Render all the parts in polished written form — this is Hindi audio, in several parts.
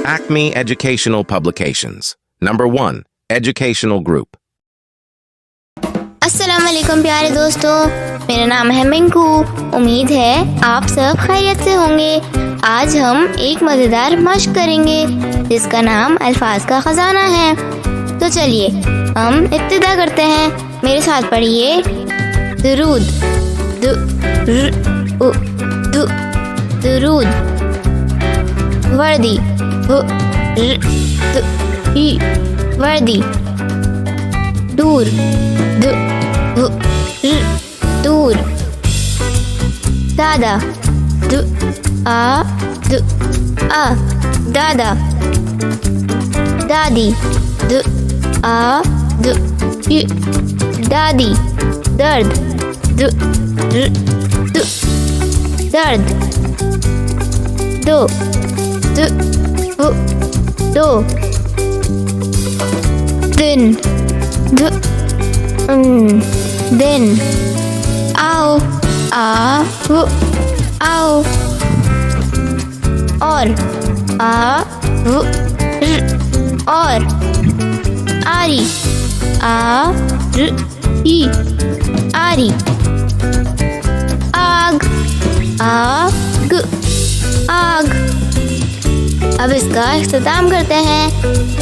Acme Educational Publications. Number 1. Educational Group. अस्सलाम वालेकुम प्यारे दोस्तों, मेरा नाम है मिंकू। उम्मीद है आप सब खैरियत से होंगे। आज हम एक मज़ेदार मश्क करेंगे जिसका नाम अल्फाज का खजाना है। तो चलिए हम इब्तिदा करते हैं। मेरे साथ पढ़िए। दुरूद, दुरूद। वर्दी, वर्दी। दूर, दूर। दादा, दादा। दादी, दादी। दर्द, दर्द। दो, दो। दिन, दिन। आओ, आओ। और, और। आरी, आरी। आग, आग। अब इसका इख्तिताम करते हैं।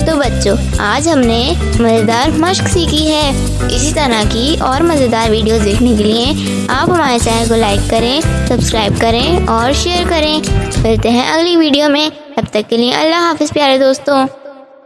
तो बच्चों, आज हमने मज़ेदार मश्क सीखी है। इसी तरह की और मज़ेदार वीडियोस देखने के लिए आप हमारे चैनल को लाइक करें, सब्सक्राइब करें और शेयर करें। मिलते हैं अगली वीडियो में। तब तक के लिए अल्लाह हाफिज़ प्यारे दोस्तों।